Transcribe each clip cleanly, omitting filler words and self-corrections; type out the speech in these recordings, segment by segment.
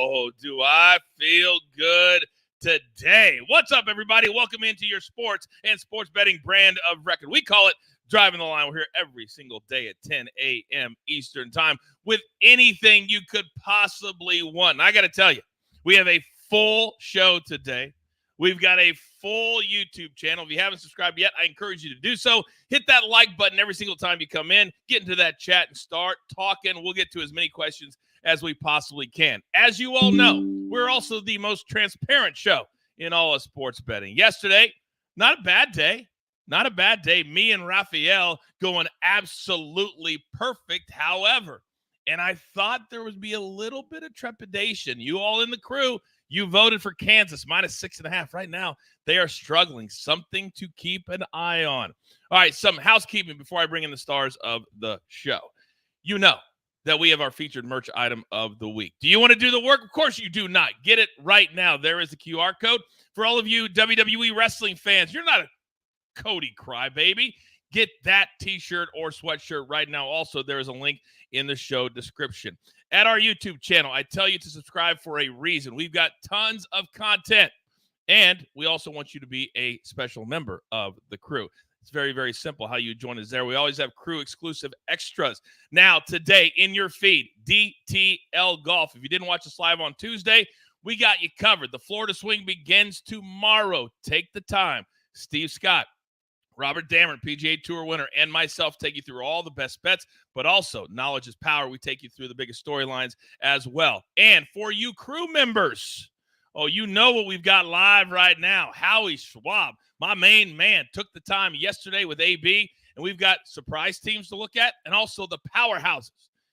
Oh, do I feel good today? What's up, everybody? Welcome into your sports and sports betting brand of record. We call it Driving the Line. We're here every single day at 10 a.m. Eastern time with anything you could possibly want. And I got to tell you, we have a full show today. We've got a full YouTube channel. If you haven't subscribed yet, I encourage you to do so. Hit that like button every single time you come in. Get into that chat and start talking. We'll get to as many questions as we possibly can. As you all know, we're also the most transparent show in all of sports betting. Yesterday, not a bad day. Not a bad day. Me and Raphael going absolutely perfect. However, and I thought there would be a little bit of trepidation. You all in the crew, you voted for Kansas minus 6.5. Right now, they are struggling. Something to keep an eye on. All right, some housekeeping before I bring in the stars of the show. You know that we have our featured merch item of the week. Do you want to do the work? Of course you do not. Get it right now. There is the QR code. For all of you WWE wrestling fans, you're not a Cody crybaby. Get that t-shirt or sweatshirt right now. Also, there is a link in the show description. At our YouTube channel, I tell you to subscribe for a reason. We've got tons of content, and we also want you to be a special member of the crew. It's very, very simple how you join us there. We always have crew exclusive extras. Now, today in your feed, DTL Golf. If you didn't watch us live on Tuesday, we got you covered. The Florida Swing begins tomorrow. Take the time. Steve Scott, Robert Dameron, PGA Tour winner, and myself take you through all the best bets, but also knowledge is power. We take you through the biggest storylines as well. And for you crew members, oh, you know what we've got live right now. Howie Schwab, my main man, took the time yesterday with AB, and we've got surprise teams to look at and also the powerhouses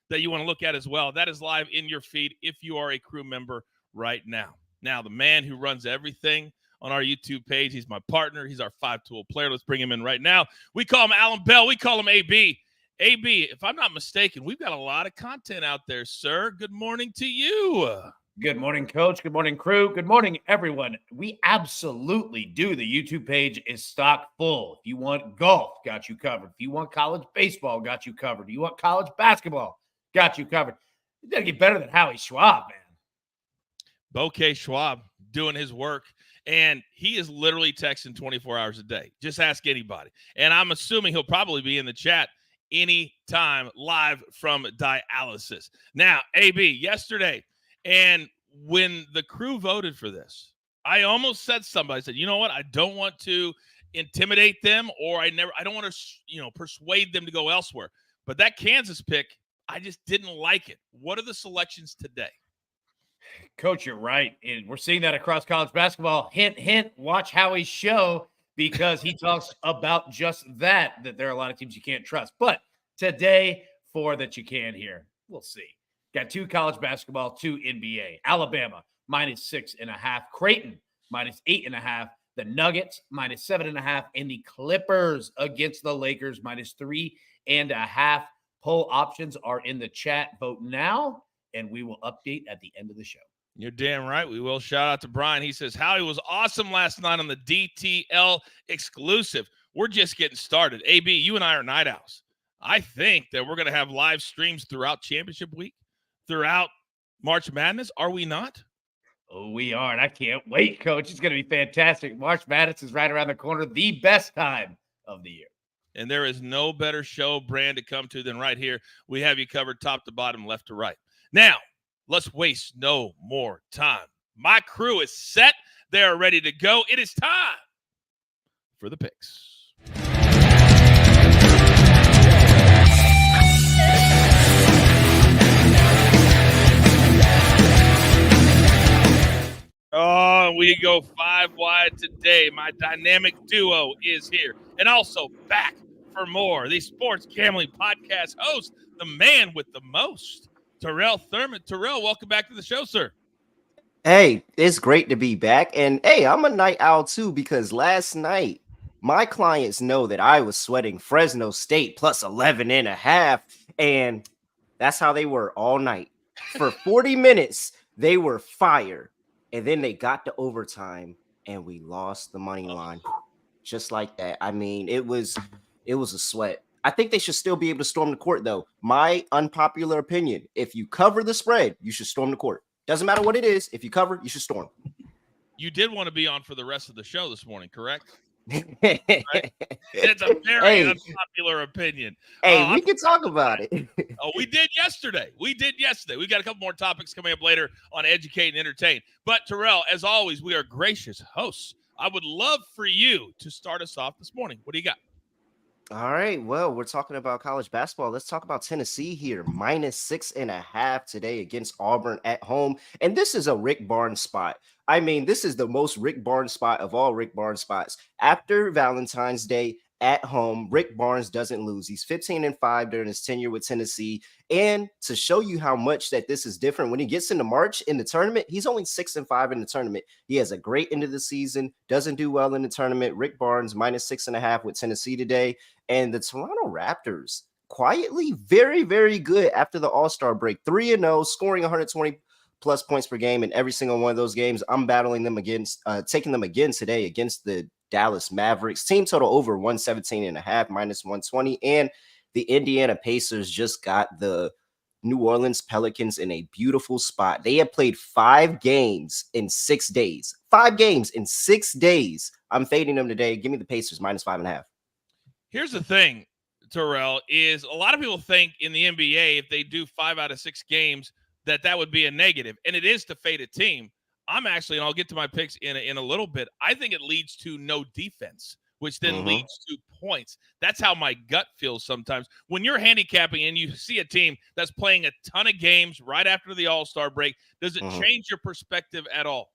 that you want to look at as well. That is live in your feed if you are a crew member right now. Now, the man who runs everything on our YouTube page, he's my partner. He's our five-tool player. Let's bring him in right now. We call him Allan Bell. We call him AB. AB, if I'm not mistaken, we've got a lot of content out there, sir. Good morning to you. Good morning, Coach. Good morning, crew. Good morning, everyone. We absolutely do. The YouTube page is stock full. If you want golf, got you covered. If you want college baseball, got you covered. If you want college basketball, got you covered. You got to get better than Howie Schwab, man. Bouquet Schwab doing his work. And he is literally texting 24 hours a day. Just ask anybody. And I'm assuming he'll probably be in the chat anytime live from dialysis. Now, AB, yesterday, and when the crew voted for this, I almost said somebody, I said, you know what? I don't want to intimidate them, or I don't want to, persuade them to go elsewhere. But that Kansas pick, I just didn't like it. What are the selections today? Coach, you're right. And we're seeing that across college basketball. Hint, hint, watch Howie's show because he talks about just that there are a lot of teams you can't trust. But today, for that you can here, we'll see. Got 2 college basketball, 2 NBA. Alabama, minus 6.5. Creighton, minus 8.5. The Nuggets, minus 7.5. And the Clippers against the Lakers, minus 3.5. Poll options are in the chat. Vote now, and we will update at the end of the show. You're damn right. We will. Shout out to Brian. He says, Howie was awesome last night on the DTL exclusive. We're just getting started. AB, you and I are night owls. I think that we're going to have live streams throughout championship week, throughout March Madness. Are we not? Oh, we are. And I can't wait, Coach. It's going to be fantastic. March Madness is right around the corner. The best time of the year. And there is no better show brand to come to than right here. We have you covered top to bottom, left to right. Now, let's waste no more time. My crew is set. They are ready to go. It is time for the picks. Oh, we go 5 wide today. My dynamic duo is here. And also back for more. The Sports Gambling Podcast host, the man with the most, Terrell Thurman. Terrell, welcome back to the show, sir. Hey, it's great to be back. And hey, I'm a night owl too, because last night my clients know that I was sweating Fresno State plus 11.5. And that's how they were all night. For 40 minutes, they were fire. And then they got to overtime and we lost the money line. Just like that. I mean, it was a sweat. I think they should still be able to storm the court, though. My unpopular opinion, if you cover the spread, you should storm the court. Doesn't matter what it is. If you cover, you should storm. You did want to be on for the rest of the show this morning, correct? Right? It's a very unpopular opinion. Hey, we can talk about it. We did yesterday. We got a couple more topics coming up later on Educate and Entertain. But Terrell, as always, we are gracious hosts. I would love for you to start us off this morning. What do you got? All right. Well, we're talking about college basketball. Let's talk about Tennessee here. -6.5 today against Auburn at home. And this is a Rick Barnes spot. I mean, this is the most Rick Barnes spot of all Rick Barnes spots. After Valentine's Day at home, Rick Barnes doesn't lose. He's 15-5 during his tenure with Tennessee. And to show you how much that this is different, when he gets into March in the tournament, he's only 6-5 in the tournament. He has a great end of the season, doesn't do well in the tournament. Rick Barnes -6.5 with Tennessee today. And the Toronto Raptors quietly very, very good after the All-Star break. 3-0, scoring 120 plus points per game in every single one of those games. I'm battling them against, taking them again today against the Dallas Mavericks. Team total over 117.5, -120. And the Indiana Pacers just got the New Orleans Pelicans in a beautiful spot. They have played 5 games in 6 days. 5 games in 6 days. I'm fading them today. Give me the Pacers -5.5. Here's the thing, Terrell, is a lot of people think in the NBA, if they do 5 out of 6 games, that would be a negative. And it is to fade a team. I'm actually, and I'll get to my picks in a little bit, I think it leads to no defense, which then leads to points. That's how my gut feels sometimes. When you're handicapping and you see a team that's playing a ton of games right after the All-Star break, does it change your perspective at all?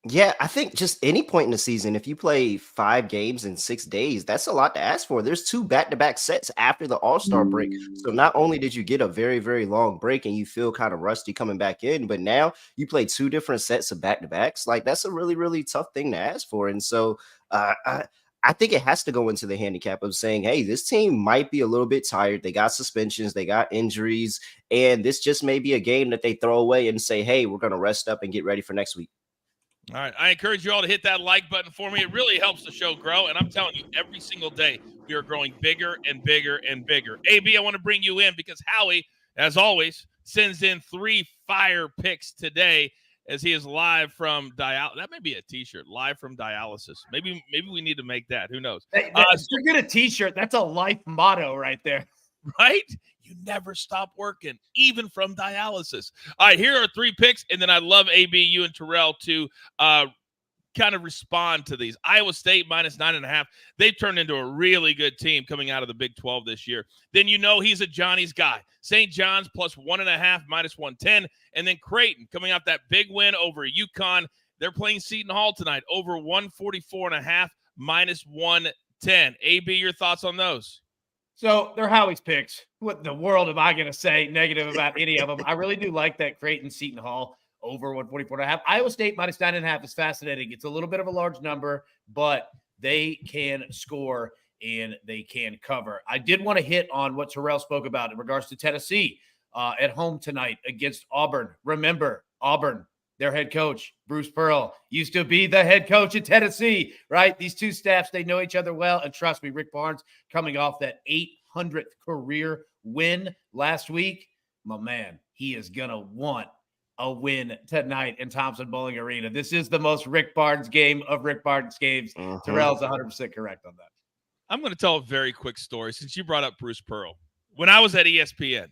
Yeah, I think just any point in the season, if you play 5 games in 6 days, that's a lot to ask for. There's 2 back-to-back sets after the All-Star break. So not only did you get a very, very long break and you feel kind of rusty coming back in, but now you play 2 different sets of back-to-backs. Like, that's a really, really tough thing to ask for. And so I think it has to go into the handicap of saying, hey, this team might be a little bit tired. They got suspensions, they got injuries, and this just may be a game that they throw away and say, hey, we're going to rest up and get ready for next week. All right. I encourage you all to hit that like button for me. It really helps the show grow. And I'm telling you, every single day, we are growing bigger and bigger and bigger. AB, I want to bring you in because Howie, as always, sends in 3 fire picks today as he is live from dialysis. That may be a t-shirt, live from dialysis. Maybe we need to make that. Who knows? Forget a t-shirt. That's a life motto right there. Right? You never stop working, even from dialysis. All right, here are 3 picks, and then I'd love AB, you, and Terrell to kind of respond to these. Iowa State -9.5. They've turned into a really good team coming out of the Big 12 this year. Then you know he's a Johnny's guy. St. John's +1.5, -110. And then Creighton coming off that big win over UConn. They're playing Seton Hall tonight, over 144.5, -110. AB, your thoughts on those? So they're Howie's picks. What in the world am I going to say negative about any of them? I really do like that Creighton Seton Hall over 144.5. Iowa State -9.5 is fascinating. It's a little bit of a large number, but they can score and they can cover. I did want to hit on what Terrell spoke about in regards to Tennessee at home tonight against Auburn. Remember, Auburn, their head coach, Bruce Pearl, used to be the head coach at Tennessee, right? These 2 staffs, they know each other well. And trust me, Rick Barnes coming off that 800th career win last week, my man, he is going to want a win tonight in Thompson Bowling Arena. This is the most Rick Barnes game of Rick Barnes games. Terrell's 100% correct on that. I'm going to tell a very quick story since you brought up Bruce Pearl. When I was at ESPN,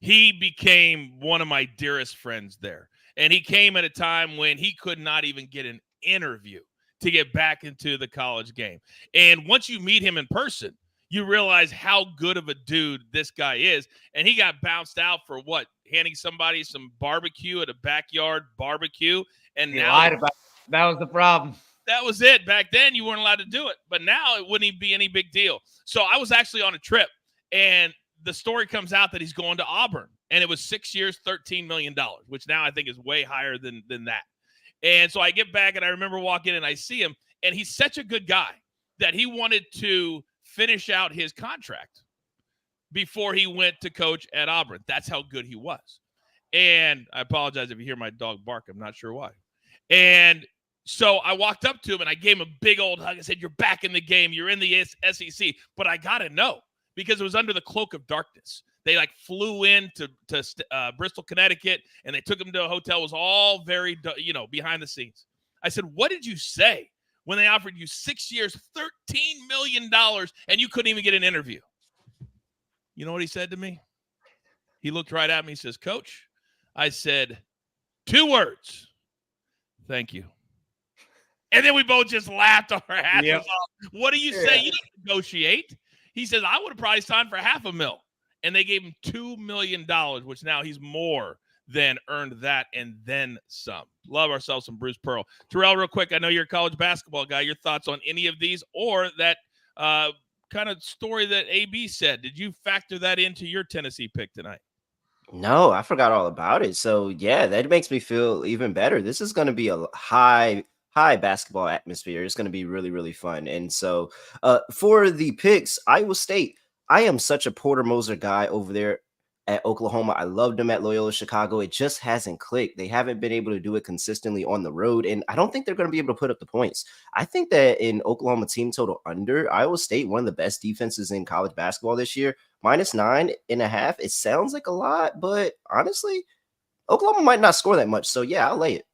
he became one of my dearest friends there. And he came at a time when he could not even get an interview to get back into the college game. And once you meet him in person, you realize how good of a dude this guy is. And he got bounced out for what? Handing somebody some barbecue at a backyard barbecue. And He now lied about it. That was the problem. that was it. Back then, you weren't allowed to do it. But now it wouldn't even be any big deal. So I was actually on a trip, and the story comes out that he's going to Auburn. And it was 6 years, $13 million, which now I think is way higher than that. And so I get back, and I remember walking in, and I see him, and he's such a good guy that he wanted to finish out his contract before he went to coach at Auburn. That's how good he was. And I apologize if you hear my dog bark. I'm not sure why. And so I walked up to him, and I gave him a big old hug. I said, you're back in the game. You're in the SEC. But I got to know, because it was under the cloak of darkness, They like flew in to Bristol, Connecticut, and they took him to a hotel. It was all very, behind the scenes. I said, what did you say when they offered you 6 years, $13 million, and you couldn't even get an interview? You know what he said to me? He looked right at me. He says, Coach, I said 2 words. Thank you. And then we both just laughed our asses off. What do you say? You don't negotiate. He says, I would have probably signed for $500,000. And they gave him $2 million, which now he's more than earned that and then some. Love ourselves some Bruce Pearl. Terrell, real quick, I know you're a college basketball guy. Your thoughts on any of these or that kind of story that AB said? Did you factor that into your Tennessee pick tonight? No, I forgot all about it. So yeah, that makes me feel even better. This is going to be a high basketball atmosphere. It's going to be really, really fun. And so for the picks, Iowa State, I am such a Porter Moser guy over there at Oklahoma. I loved them at Loyola Chicago. It just hasn't clicked. They haven't been able to do it consistently on the road. And I don't think they're going to be able to put up the points. I think that in Oklahoma team total under, Iowa State, one of the best defenses in college basketball this year, -9.5. It sounds like a lot, but honestly, Oklahoma might not score that much. So yeah, I'll lay it.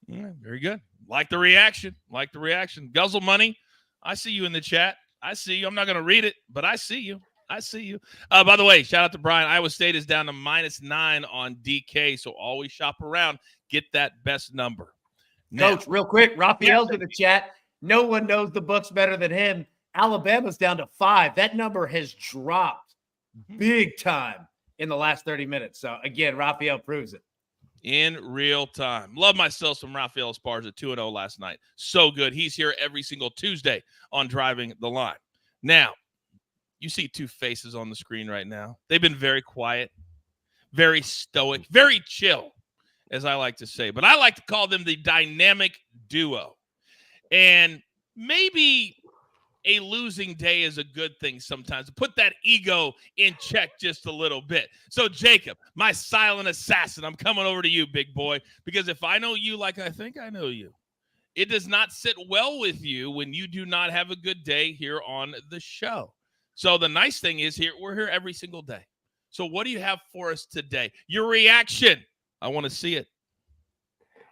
Yeah, very good. Like the reaction. Guzzle Money, I see you in the chat. I see you. I'm not going to read it, but I see you. By the way, shout out to Brian. Iowa State is down to -9 on DK, so always shop around. Get that best number. Now, Coach, real quick, Raphael's in the chat. No one knows the books better than him. Alabama's down to 5. That number has dropped big time in the last 30 minutes. So, again, Raphael proves it. In real time. Love myself some Raphael Esparza, 2-0 last night. So good. He's here every single Tuesday on Driving the Line. Now, you see 2 faces on the screen right now. They've been very quiet, very stoic, very chill, as I like to say. But I like to call them the dynamic duo. And maybe a losing day is a good thing sometimes. To put that ego in check just a little bit. So, Jacob, my silent assassin, I'm coming over to you, big boy, because if I know you like I think I know you, it does not sit well with you when you do not have a good day here on the show. So the nice thing is we're here every single day. So what do you have for us today? Your reaction. I want to see it.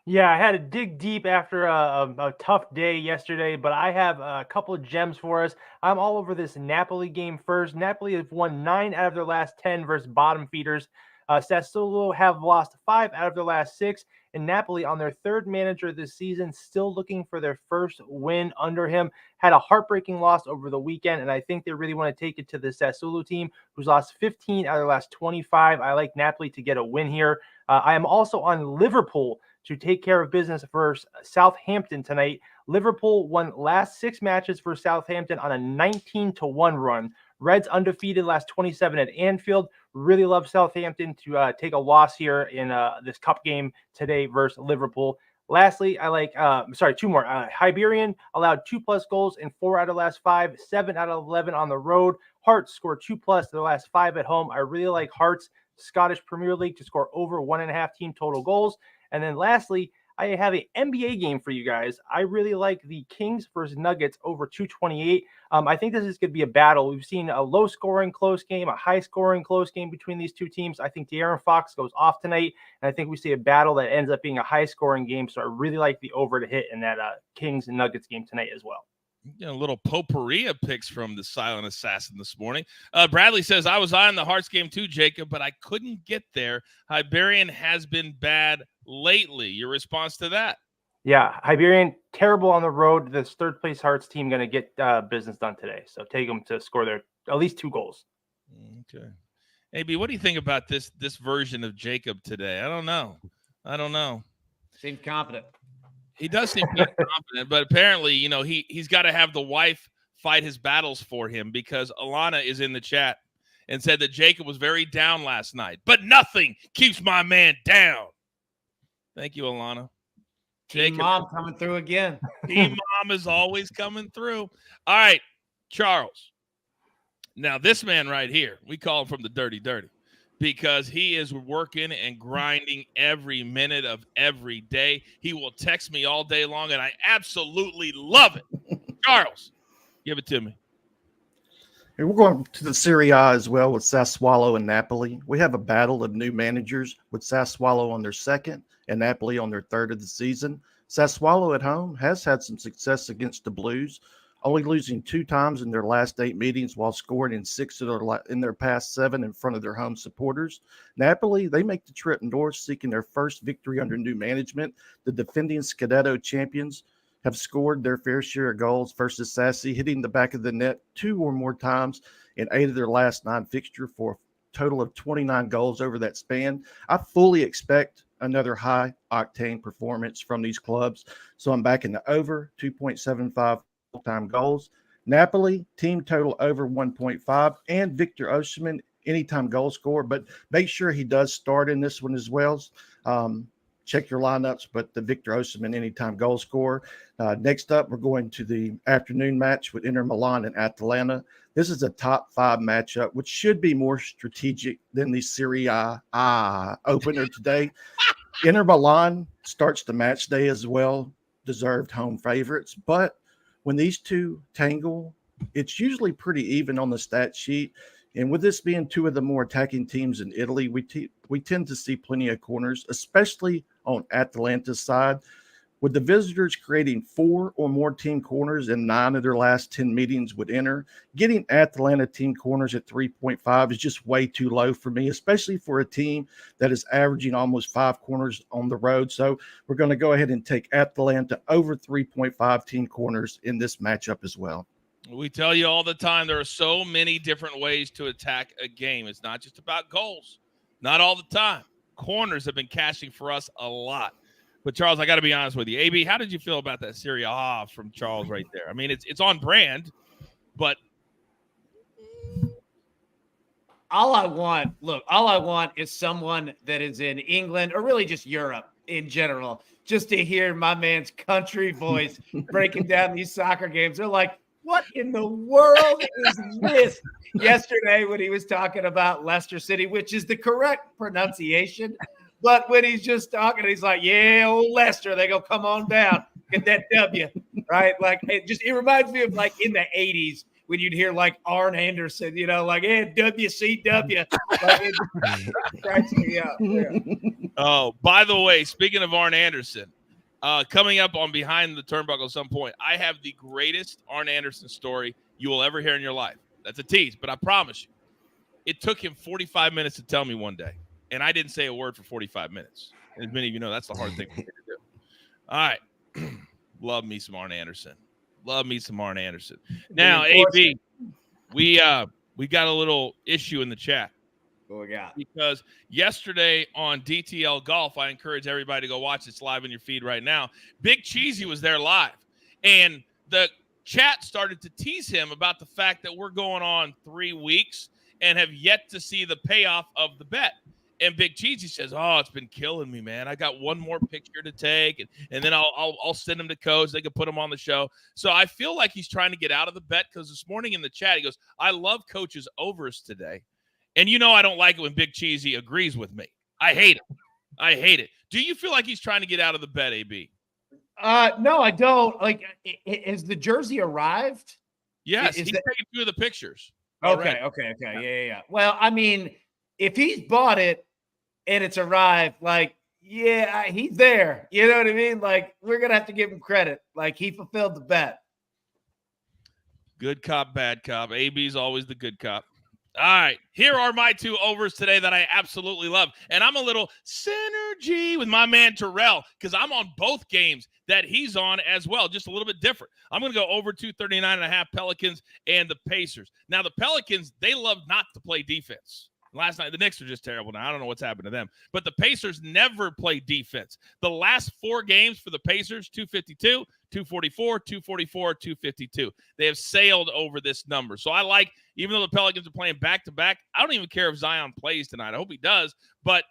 Yeah, I had to dig deep after a tough day yesterday, but I have a couple of gems for us. I'm all over this Napoli game first. Napoli have won 9 out of their last 10 versus bottom feeders. Sassuolo have lost 5 out of their last 6. And Napoli, on their 3rd manager this season, still looking for their first win under him. Had a heartbreaking loss over the weekend, and I think they really want to take it to the Sassuolo team, who's lost 15 out of their last 25. I like Napoli to get a win here. I am also on Liverpool to take care of business versus Southampton tonight. Liverpool won last 6 matches for Southampton on a 19-1 run. Reds undefeated last 27 at Anfield. Really love Southampton to take a loss here in this cup game today versus Liverpool. Lastly, I like, 2 more. Hibernian allowed 2+ goals in 4 out of the last 5, 7 out of 11 on the road. Hearts scored 2+ their last 5 at home. I really like Hearts, Scottish Premier League, to score over 1.5 team total goals. And then lastly, I have an NBA game for you guys. I really like the Kings versus Nuggets over 228. I think this is going to be a battle. We've seen a low-scoring close game, a high-scoring close game between these 2 teams. I think De'Aaron Fox goes off tonight, and I think we see a battle that ends up being a high-scoring game. So I really like the over to hit in that Kings and Nuggets game tonight as well. A little potpourri of picks from the silent assassin this morning. Bradley says, I was on the Hearts game too, Jacob, but I couldn't get there. Hibernian has been bad lately. Your response to that? Yeah, Hibernian, terrible on the road. This 3rd place Hearts team going to get business done today. So take them to score their at least 2 goals. Okay. AB, what do you think about this version of Jacob today? I don't know. Seems confident. He does seem kind of confident, but apparently, he's got to have the wife fight his battles for him, because Alana is in the chat and said that Jacob was very down last night, but nothing keeps my man down. Thank you, Alana. Team Mom coming through again. Team Mom is always coming through. All right, Charles. Now, this man right here, we call him from the dirty, because he is working and grinding every minute of every day. He will text me all day long, and I absolutely love it. Charles, give it to me. And we're going to the Serie A as well with Sassuolo and Napoli. We have a battle of new managers with Sassuolo on their second and Napoli on their third of the season. Sassuolo at home has had some success against the Blues, only losing 2 times in their last 8 meetings while scoring in 6 in their past 7 in front of their home supporters. Napoli, they make the trip north seeking their first victory under new management. The defending Scudetto champions have scored their fair share of goals versus Sassy, hitting the back of the net 2 or more times in 8 of their last 9 fixtures for a total of 29 goals over that span. I fully expect another high-octane performance from these clubs, so I'm backing the over 2.75 full-time goals. Napoli, team total over 1.5, and Victor Osimhen, anytime goal scorer, but make sure he does start in this one as well. Check your lineups, but the Victor Osimhen anytime goal scorer. Next up, we're going to the afternoon match with Inter Milan and Atalanta. This is a top 5 matchup, which should be more strategic than the Serie A opener today. Inter Milan starts the match day as well, deserved home favorites. But when these two tangle, it's usually pretty even on the stat sheet. And with this being 2 of the more attacking teams in Italy, we tend to see plenty of corners, especially on Atalanta's side. With the visitors creating 4 or more team corners in 9 of their last 10 meetings with Inter, getting Atalanta team corners at 3.5 is just way too low for me, especially for a team that is averaging almost 5 corners on the road. So we're going to go ahead and take Atalanta over 3.5 team corners in this matchup as well. We tell you all the time there are so many different ways to attack a game. It's not just about goals. Not all the time. Corners have been cashing for us a lot. But, Charles, I got to be honest with you. AB, how did you feel about that Serie A from Charles right there? I mean, it's on brand, but all I want is someone that is in England or really just Europe in general, just to hear my man's country voice breaking down these soccer games. They're like, what in the world is this? Yesterday when he was talking about Leicester City, which is the correct pronunciation, but when he's just talking, he's like, yeah, old Leicester, they go, come on down, get that W, right? Like, it reminds me of like in the 80s when you'd hear like Arn Anderson, you know, like, hey, WCW. Like, it cracks me up. Yeah. Oh, by the way, speaking of Arn Anderson, coming up on Behind the Turnbuckle at some point, I have the greatest Arn Anderson story you will ever hear in your life. That's a tease, but I promise you, it took him 45 minutes to tell me one day, and I didn't say a word for 45 minutes. And as many of you know, that's the hard thing for me to do. All right. Love me some Arn Anderson. Love me some Arn Anderson. Now, AB, we got a little issue in the chat. What we got? Because yesterday on DTL Golf, I encourage everybody to go watch this live in your feed right now. Big Cheesy was there live, and the chat started to tease him about the fact that we're going on 3 weeks and have yet to see the payoff of the bet. And Big Cheesy says, oh, it's been killing me, man. I got one more picture to take, and then I'll send them to Coach. They can put them on the show. So I feel like he's trying to get out of the bet because this morning in the chat, he goes, I love Coach's overs today. And you know I don't like it when Big Cheesy agrees with me. I hate it. I hate it. Do you feel like he's trying to get out of the bet, AB? No, I don't. Like, has the jersey arrived? Yes, he's taking 2 of the pictures. Okay. Yeah. Well, I mean, if he's bought it and it's arrived, like, yeah, he's there. You know what I mean? Like, we're going to have to give him credit. Like, he fulfilled the bet. Good cop, bad cop. AB's always the good cop. All right, here are my 2 overs today that I absolutely love. And I'm a little synergy with my man Terrell because I'm on both games that he's on as well, just a little bit different. I'm going to go over 239.5 Pelicans and the Pacers. Now, the Pelicans, they love not to play defense. Last night, the Knicks are just terrible now. I don't know what's happened to them. But the Pacers never play defense. The last 4 games for the Pacers, 252, 244, 244, 252. They have sailed over this number. So I like, even though the Pelicans are playing back-to-back, I don't even care if Zion plays tonight. I hope he does. But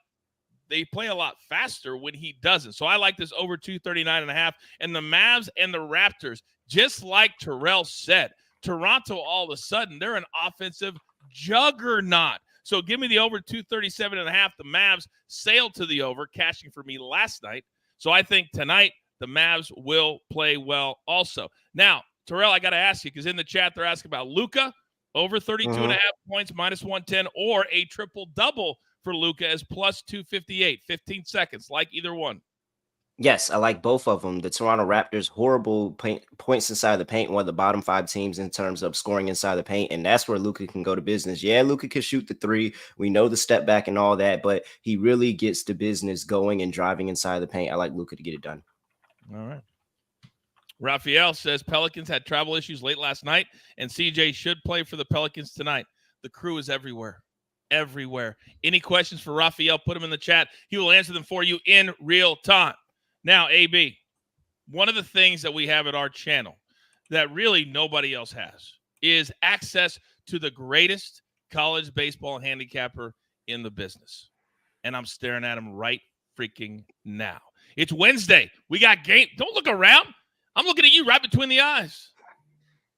they play a lot faster when he doesn't. So I like this over 239.5. And the Mavs and the Raptors, just like Terrell said, Toronto all of a sudden, they're an offensive juggernaut. So give me the over 237.5. The Mavs sailed to the over, cashing for me last night. So I think tonight the Mavs will play well also. Now, Terrell, I got to ask you, because in the chat they're asking about Luca Over 32 and a half points, minus 110, or a triple-double for Luca as plus 258. 15 seconds, like either one. Yes, I like both of them. The Toronto Raptors, horrible points inside the paint, one of the bottom 5 teams in terms of scoring inside the paint, and that's where Luca can go to business. Yeah, Luca can shoot the 3. We know the step back and all that, but he really gets the business going and driving inside the paint. I like Luca to get it done. All right. Raphael says Pelicans had travel issues late last night, and CJ should play for the Pelicans tonight. The crew is everywhere. Everywhere. Any questions for Raphael, put them in the chat. He will answer them for you in real time. Now, AB, one of the things that we have at our channel that really nobody else has is access to the greatest college baseball handicapper in the business. And I'm staring at him right freaking now. It's Wednesday. We got game. Don't look around. I'm looking at you right between the eyes.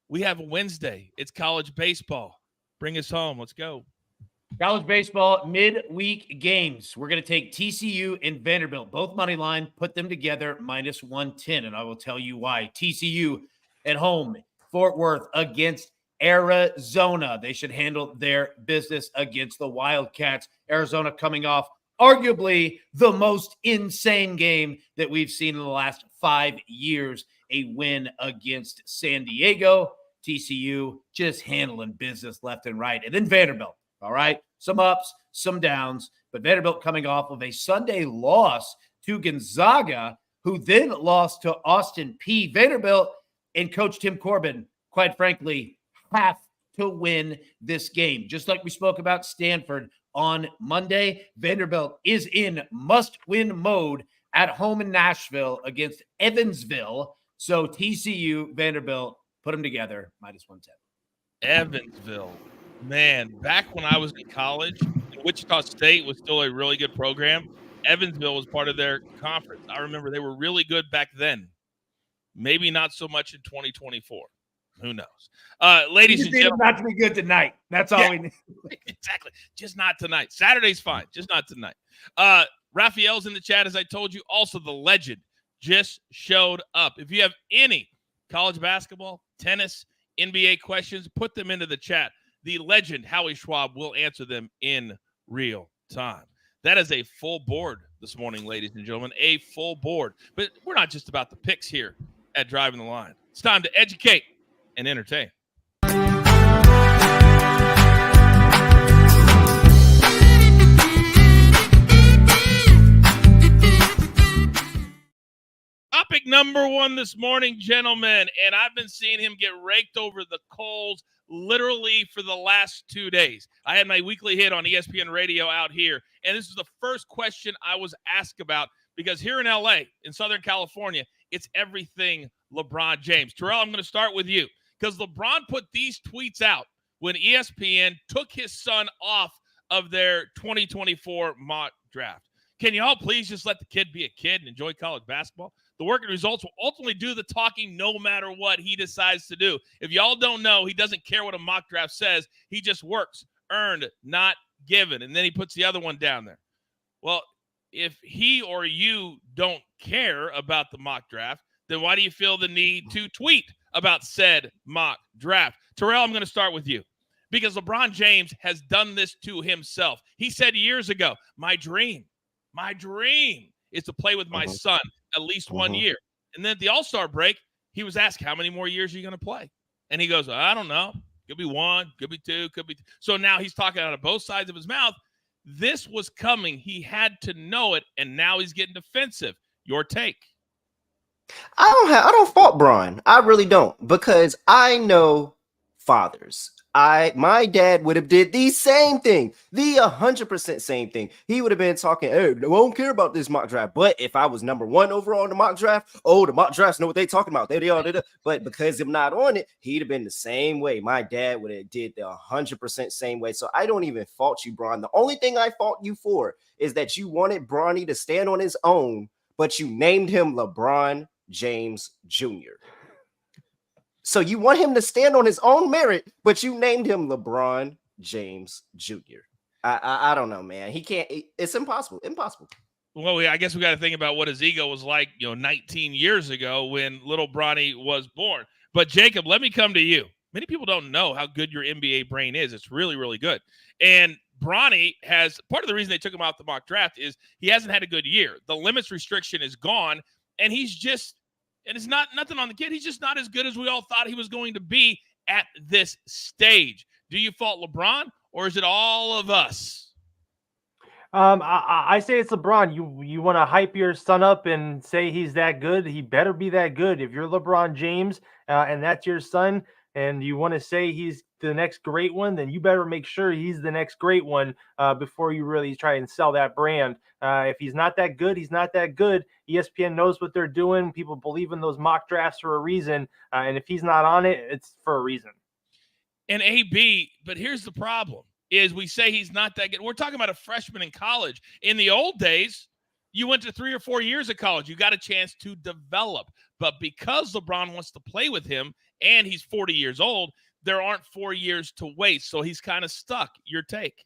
We have a Wednesday. It's college baseball. Bring us home. Let's go. College baseball midweek games. We're going to take TCU and Vanderbilt, both money line, put them together minus 110. And I will tell you why. TCU at home, Fort Worth against Arizona. They should handle their business against the Wildcats. Arizona coming off arguably the most insane game that we've seen in the last 5 years, a win against San Diego. TCU just handling business left and right. And then Vanderbilt. All right, some ups, some downs, but Vanderbilt coming off of a Sunday loss to Gonzaga, who then lost to Austin Peay. Vanderbilt and Coach Tim Corbin, quite frankly, have to win this game. Just like we spoke about Stanford on Monday, Vanderbilt is in must-win mode at home in Nashville against Evansville. So TCU, Vanderbilt, put them together, minus 110. Evansville. Man, back when I was in college, Wichita State was still a really good program. Evansville was part of their conference. I remember they were really good back then. Maybe not so much in 2024. Who knows? Ladies and gentlemen. Not to be good tonight. That's all we need. Exactly. Just not tonight. Saturday's fine. Just not tonight. Raphael's in the chat, as I told you. Also, the legend just showed up. If you have any college basketball, tennis, NBA questions, put them into the chat. The legend, Howie Schwab, will answer them in real time. That is a full board this morning, ladies and gentlemen, a full board. But we're not just about the picks here at Driving the Line. It's time to educate and entertain. Topic number 1 this morning, gentlemen, and I've been seeing him get raked over the coals literally for the last 2 days. I had my weekly hit on ESPN radio out here, and this is the first question I was asked about because here in LA, in Southern California, it's everything LeBron James. Terrell, I'm going to start with you because LeBron put these tweets out when ESPN took his son off of their 2024 mock draft. Can you all please just let the kid be a kid and enjoy college basketball? The working results will ultimately do the talking no matter what he decides to do. If y'all don't know, he doesn't care what a mock draft says. He just works, earned, not given. And then he puts the other one down there. Well, if he or you don't care about the mock draft, then why do you feel the need to tweet about said mock draft? Terrell, I'm going to start with you because LeBron James has done this to himself. He said years ago, my dream is to play with my son at least 1 year. And then at the All-Star break, he was asked, how many more years are you going to play? And he goes, I don't know. Could be 1, could be 2, could be. So now he's talking out of both sides of his mouth. This was coming. He had to know it, and now he's getting defensive. Your take? I don't fault Bron. I really don't, because I know fathers. My dad would have did the same thing, the 100% same thing. He would have been talking, hey, I don't care about this mock draft. But if I was number 1 overall in the mock draft, the mock drafts know what they talking about. They all did. But because I'm not on it, he'd have been the same way. My dad would have did the 100% same way. So I don't even fault you, Bron. The only thing I fault you for is that you wanted Bronny to stand on his own, but you named him LeBron James Jr. So you want him to stand on his own merit, but you named him LeBron James Jr. I don't know, man. He can't. It's impossible. Impossible. Well, I guess we got to think about what his ego was like, 19 years ago when little Bronny was born. But Jacob, let me come to you. Many people don't know how good your NBA brain is. It's really, really good. And Bronny has part of the reason they took him out the mock draft is he hasn't had a good year. The limits restriction is gone, and he's just, and it's not nothing on the kid. He's just not as good as we all thought he was going to be at this stage. Do you fault LeBron, or is it all of us? I say it's LeBron. You want to hype your son up and say he's that good. He better be that good. If you're LeBron James and that's your son, and you want to say he's the next great one, then you better make sure he's the next great one before you really try and sell that brand. If he's not that good, he's not that good. ESPN knows what they're doing. People believe in those mock drafts for a reason. And if he's not on it, it's for a reason. And AB, but here's the problem, is we say he's not that good. We're talking about a freshman in college. In the old days, you went to 3 or 4 years of college. You got a chance to develop. But because LeBron wants to play with him and he's 40 years old, there aren't 4 years to wait. So he's kind of stuck. Your take?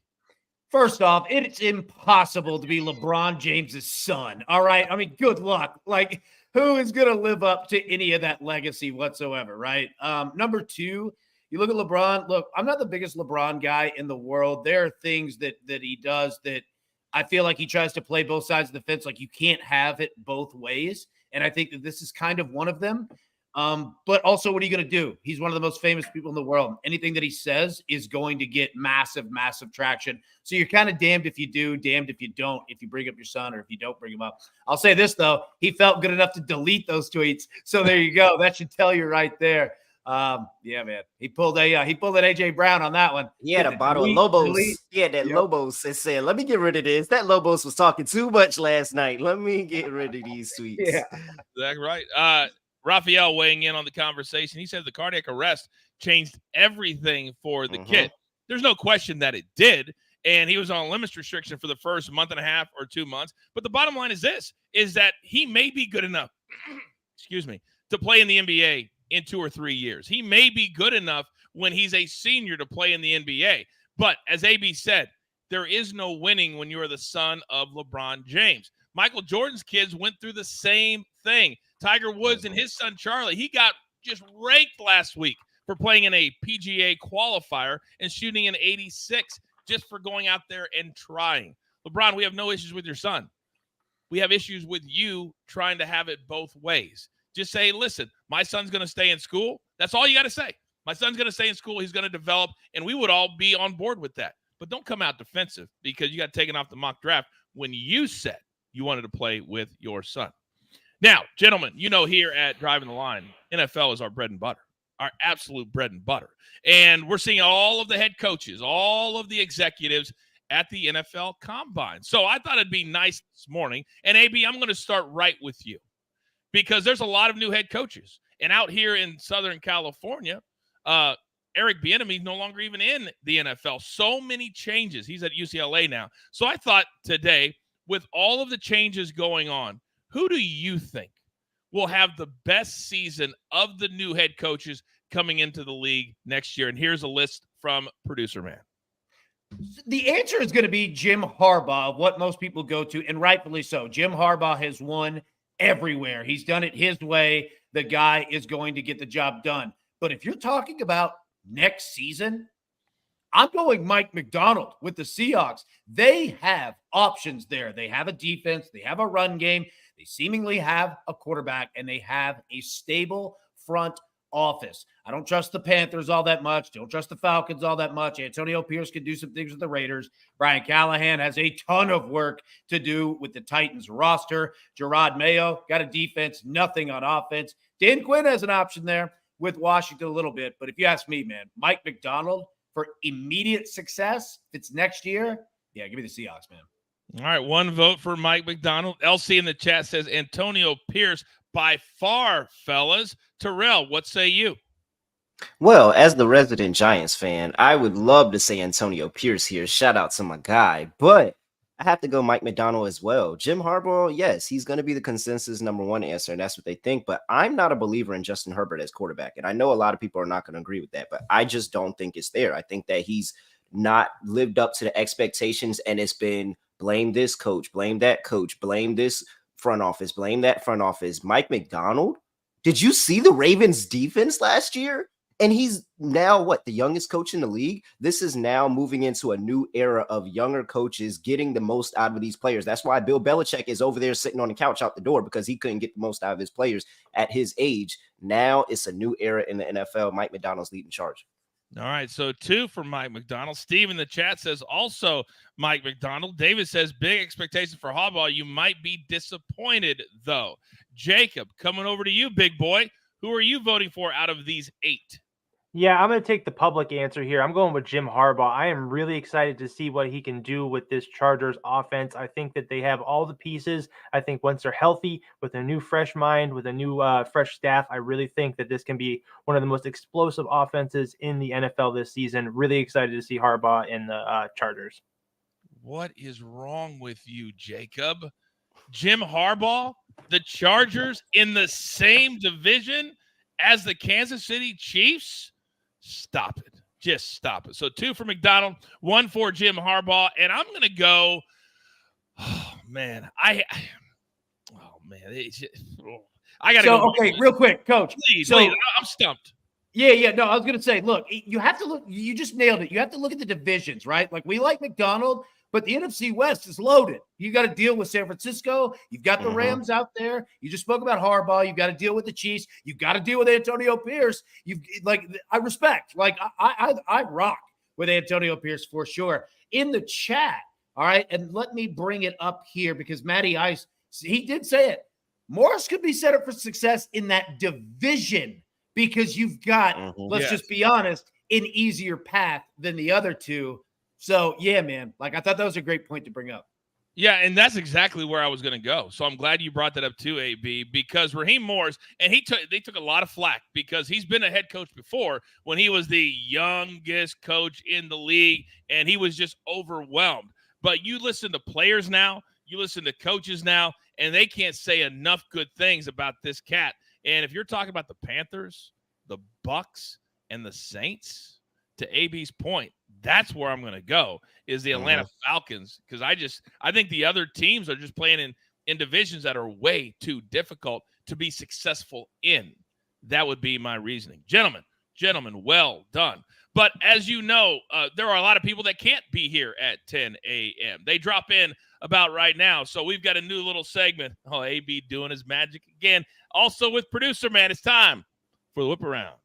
First off, it's impossible to be LeBron James's son. All right. I mean, good luck. Like, who is going to live up to any of that legacy whatsoever? Right. Number two, you look at LeBron. Look, I'm not the biggest LeBron guy in the world. There are things that he does that I feel like he tries to play both sides of the fence. Like, you can't have it both ways. And I think that this is kind of one of them. But also, what are you going to do? He's one of the most famous people in the world. Anything that he says is going to get massive, massive traction. So you're kind of damned if you do, damned if you don't, if you bring up your son or if you don't bring him up. I'll say this, though. He felt good enough to delete those tweets. So there you go. That should tell you right there. Yeah, man. He pulled an AJ Brown on that one. He had a bottle of Lobos. He had that Lobos and said, let me get rid of this. That Lobos was talking too much last night. Let me get rid of these tweets. Yeah. That's right. Raphael weighing in on the conversation. He said the cardiac arrest changed everything for the kid. There's no question that it did. And he was on a limits restriction for the first month and a half or 2 months. But the bottom line is this, is that he may be good enough, to play in the NBA in 2 or 3 years. He may be good enough when he's a senior to play in the NBA. But as AB said, there is no winning when you are the son of LeBron James. Michael Jordan's kids went through the same thing. Tiger Woods and his son Charlie, he got just raked last week for playing in a PGA qualifier and shooting an 86 just for going out there and trying. LeBron, we have no issues with your son. We have issues with you trying to have it both ways. Just say, listen, my son's going to stay in school. That's all you got to say. My son's going to stay in school. He's going to develop, and we would all be on board with that. But don't come out defensive because you got taken off the mock draft when you said you wanted to play with your son. Now, gentlemen, here at Driving the Line, NFL is our bread and butter, our absolute bread and butter. And we're seeing all of the head coaches, all of the executives at the NFL Combine. So I thought it'd be nice this morning. And, AB, I'm going to start right with you because there's a lot of new head coaches. And out here in Southern California, Eric Bieniemy is no longer even in the NFL. So many changes. He's at UCLA now. So I thought today, with all of the changes going on, who do you think will have the best season of the new head coaches coming into the league next year? And here's a list from Producer Man. The answer is going to be Jim Harbaugh, what most people go to, and rightfully so. Jim Harbaugh has won everywhere. He's done it his way. The guy is going to get the job done. But if you're talking about next season, I'm going Mike Macdonald with the Seahawks. They have options there. They have a defense. They have a run game. They seemingly have a quarterback, and they have a stable front office. I don't trust the Panthers all that much. Don't trust the Falcons all that much. Antonio Pierce can do some things with the Raiders. Brian Callahan has a ton of work to do with the Titans roster. Gerard Mayo got a defense, nothing on offense. Dan Quinn has an option there with Washington a little bit. But if you ask me, man, Mike Macdonald for immediate success, if it's next year, yeah, give me the Seahawks, man. All right, one vote for Mike Macdonald. LC in the chat says Antonio Pierce by far, fellas. Terrell, what say you? Well, as the resident Giants fan, I would love to say Antonio Pierce here. Shout out to my guy. But I have to go Mike Macdonald as well. Jim Harbaugh, yes, he's going to be the consensus number one answer, and that's what they think. But I'm not a believer in Justin Herbert as quarterback. And I know a lot of people are not going to agree with that, but I just don't think it's there. I think that he's not lived up to the expectations, and it's been blame this coach, blame that coach, blame this front office, blame that front office. Mike Macdonald, did you see the Ravens defense last year? And he's now the youngest coach in the league. This is now moving into a new era of younger coaches getting the most out of these players. That's why Bill Belichick is over there sitting on the couch out the door, because he couldn't get the most out of his players at his age. Now it's a new era in the NFL. Mike McDonald's leading charge. All right, so 2 for Mike McDonald. Steve in the chat says also Mike McDonald. David says big expectations for Harbaugh. You might be disappointed, though. Jacob, coming over to you, big boy. Who are you voting for out of these 8? Yeah, I'm going to take the public answer here. I'm going with Jim Harbaugh. I am really excited to see what he can do with this Chargers offense. I think that they have all the pieces. I think once they're healthy, with a new fresh mind, with a new fresh staff, I really think that this can be one of the most explosive offenses in the NFL this season. Really excited to see Harbaugh in the Chargers. What is wrong with you, Jacob? Jim Harbaugh, the Chargers in the same division as the Kansas City Chiefs? Stop it. Just stop it. So 2 for McDonald, 1 for Jim Harbaugh. And I'm going to go, I got to go. Okay, real quick, Coach. Please, I'm stumped. Yeah. No, I was going to say, look, you have to look. You just nailed it. You have to look at the divisions, right? Like, we like McDonald, but the NFC West is loaded. You got to deal with San Francisco. You've got the Rams out there. You just spoke about Harbaugh. You've got to deal with the Chiefs. You've got to deal with Antonio Pierce. I respect. Like, I rock with Antonio Pierce for sure. In the chat, all right, and let me bring it up here because Matty Ice, he did say it. Morris could be set up for success in that division because you've got, let's just be honest, an easier path than the other two. So, yeah, man, like, I thought that was a great point to bring up. Yeah, and that's exactly where I was going to go. So I'm glad you brought that up too, AB, because Raheem Morris, and they took a lot of flack because he's been a head coach before when he was the youngest coach in the league, and he was just overwhelmed. But you listen to players now, you listen to coaches now, and they can't say enough good things about this cat. And if you're talking about the Panthers, the Bucks, and the Saints, to AB's point, that's where I'm going to go is the Atlanta Falcons, because I think the other teams are just playing in divisions that are way too difficult to be successful in. That would be my reasoning. Gentlemen, well done. But as you know, there are a lot of people that can't be here at 10 a.m. They drop in about right now. So we've got a new little segment. Oh, AB doing his magic again. Also with producer, man, it's time for the whip around.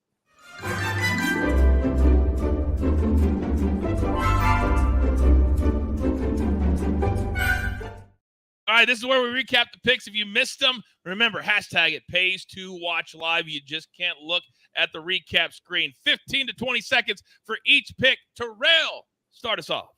All right, this is where we recap the picks. If you missed them, remember, hashtag it pays to watch live. You just can't look at the recap screen. 15 to 20 seconds for each pick. Terrell, start us off.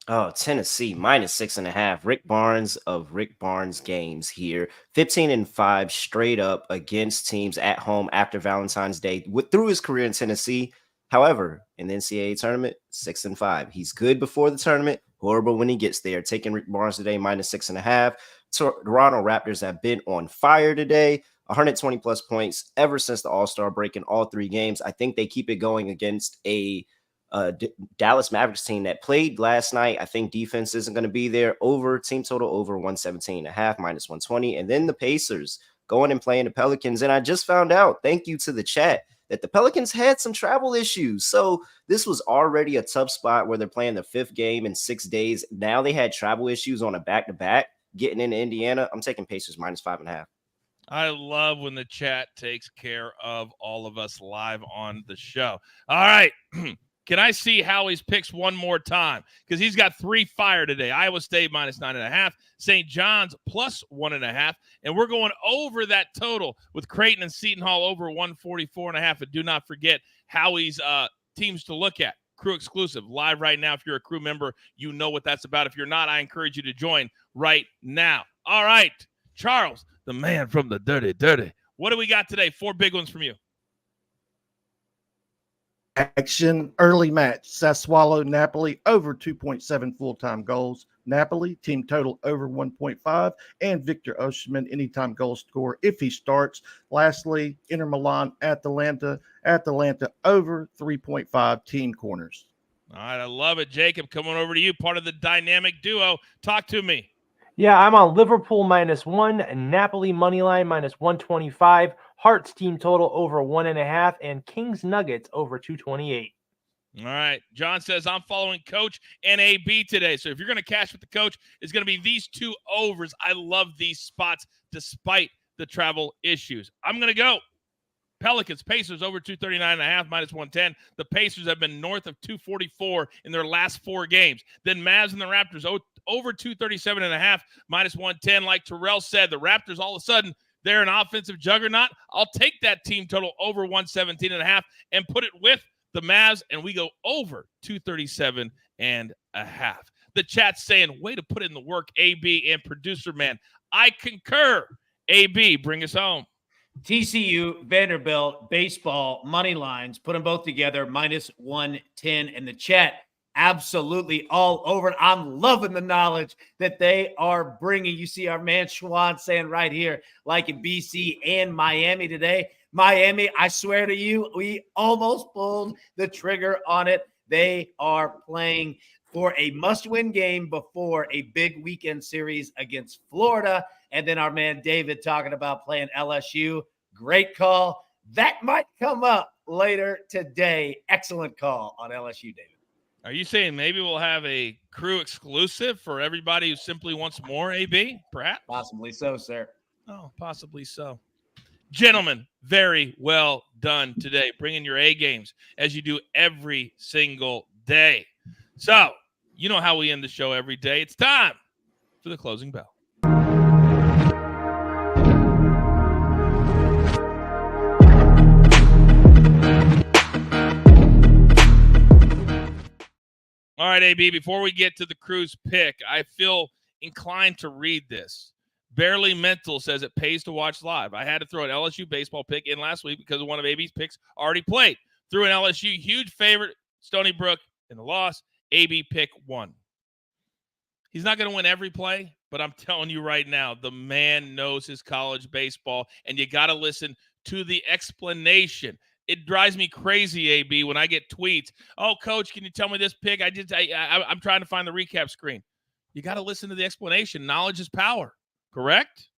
Oh, Tennessee -6.5. Rick Barnes of Rick Barnes Games here. 15-5 straight up against teams at home after Valentine's Day through his career in Tennessee. However, in the NCAA tournament, 6-5. He's good before the tournament, horrible when he gets there. Taking Rick Barnes today, -6.5. Toronto Raptors have been on fire today. 120 plus points ever since the All-Star break in all 3 games. I think they keep it going against a Dallas Mavericks team that played last night. I think defense isn't going to be there. Team total over 117.5, -120. And then the Pacers going and playing the Pelicans. And I just found out, thank you to the chat, that the Pelicans had some travel issues. So this was already a tough spot where they're playing the 5th game in 6 days. Now they had travel issues on a back-to-back getting into Indiana. I'm taking Pacers -5.5. I love when the chat takes care of all of us live on the show. All right. Can I see Howie's picks one more time? Because he's got 3 fire today. Iowa State -9.5, St. John's +1.5, and we're going over that total with Creighton and Seton Hall over 144.5. And do not forget Howie's teams to look at. Crew exclusive, live right now. If you're a crew member, you know what that's about. If you're not, I encourage you to join right now. All right, Charles, the man from the dirty. What do we got today? 4 big ones from you. Action early match. Sassuolo Napoli over 2.7 full-time goals. Napoli team total over 1.5, and Victor Osimhen anytime goal scorer if he starts. Lastly, Inter Milan Atalanta over 3.5 team corners. All right, I love it. Jacob, coming over to you, part of the dynamic duo. Talk to me. Yeah, I'm on Liverpool -1, Napoli moneyline -125, Hearts team total over 1.5, and Kings Nuggets over 228. All right. John says, I'm following Coach and AB today. So if you're going to cash with the Coach, it's going to be these two overs. I love these spots despite the travel issues. I'm going to go Pelicans, Pacers over 239.5, minus 110. The Pacers have been north of 244 in their last 4 games. Then Mavs and the Raptors over 237.5, minus 110. Like Terrell said, the Raptors all of a sudden, they're an offensive juggernaut. I'll take that team total over 117.5 and put it with the Mavs, and we go over 237.5. The chat's saying, way to put in the work, AB and producer man. I concur. AB, bring us home. TCU, Vanderbilt, baseball, money lines, put them both together, minus 110. In the chat, absolutely all over it. I'm loving the knowledge that they are bringing. You see our man Schwan saying right here, like in BC and Miami today. Miami, I swear to you, we almost pulled the trigger on it. They are playing for a must-win game before a big weekend series against Florida. And then our man David talking about playing LSU. Great call. That might come up later today. Excellent call on LSU, David. Are you saying maybe we'll have a crew exclusive for everybody who simply wants more, AB, perhaps? Possibly so, sir. Oh, possibly so. Gentlemen, very well done today. Bringing your A games as you do every single day. So, you know how we end the show every day. It's time for the closing bell. All right, AB, before we get to the crew's pick, I feel inclined to read this. Barely Mental says it pays to watch live. I had to throw an LSU baseball pick in last week because one of AB's picks already played. Threw an LSU huge favorite, Stony Brook, in the loss. AB pick 1. He's not going to win every play, but I'm telling you right now, the man knows his college baseball, and you got to listen to the explanation. It drives me crazy, AB, when I get tweets. Oh, Coach, can you tell me this pick? I'm trying to find the recap screen. You got to listen to the explanation. Knowledge is power. Correct?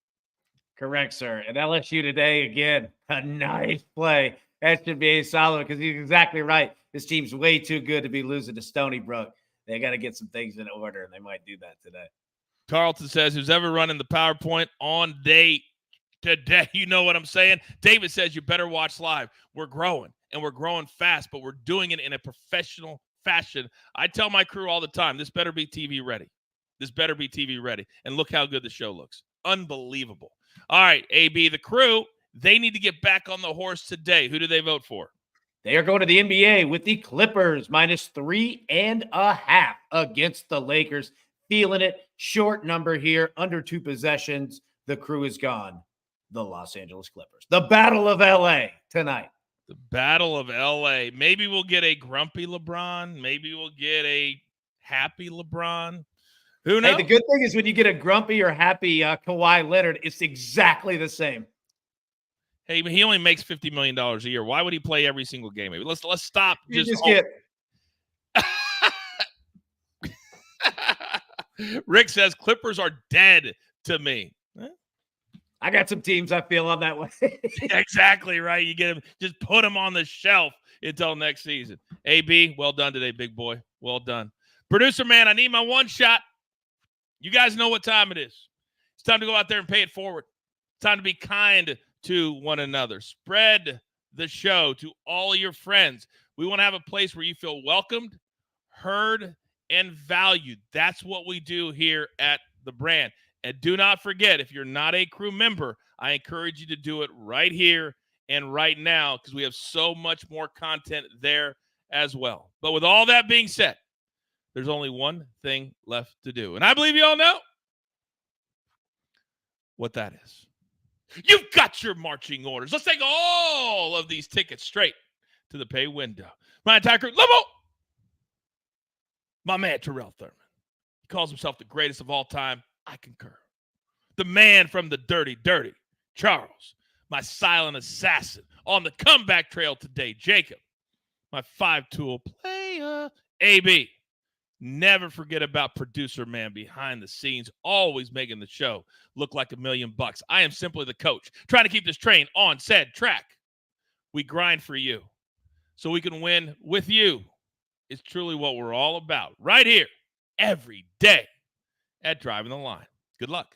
Correct, sir. And LSU today, again, a nice play. That should be a solid because he's exactly right. This team's way too good to be losing to Stony Brook. They got to get some things in order, and they might do that today. Carlton says, who's ever running the PowerPoint on day today, you know what I'm saying? David says, you better watch live. We're growing, and we're growing fast, but we're doing it in a professional fashion. I tell my crew all the time, this better be TV ready. This better be TV ready. And look how good the show looks. Unbelievable. All right, AB, the crew, they need to get back on the horse today. Who do they vote for? They are going to the NBA with the Clippers, minus 3.5 against the Lakers. Feeling it. Short number here, under 2 possessions. The crew is gone. The Los Angeles Clippers. The Battle of LA tonight. The Battle of LA. Maybe we'll get a grumpy LeBron. Maybe we'll get a happy LeBron. Who knows? Hey, the good thing is when you get a grumpy or happy Kawhi Leonard, it's exactly the same. Hey, but he only makes $50 million a year. Why would he play every single game? Maybe let's stop. Rick says Clippers are dead to me. I got some teams I feel on that way. Exactly right. You get him, just put them on the shelf until next season. AB, well done today, big boy. Well done. Producer man, I need my one shot. You guys know what time it is. It's time to go out there and pay it forward. It's time to be kind to one another. Spread the show to all your friends. We want to have a place where you feel welcomed, heard, and valued. That's what we do here at the brand. And do not forget, if you're not a crew member, I encourage you to do it right here and right now because we have so much more content there as well. But with all that being said, there's only one thing left to do. And I believe you all know what that is. You've got your marching orders. Let's take all of these tickets straight to the pay window. My entire crew, level. My man, Terrell Thurman. He calls himself the greatest of all time. I concur. The man from the dirty, Charles. My silent assassin on the comeback trail today, Jacob. My 5-tool player, AB. Never forget about producer man behind the scenes, always making the show look like $1,000,000. I am simply the coach, trying to keep this train on said track. We grind for you so we can win with you. It's truly what we're all about right here every day at Driving the Line. Good luck.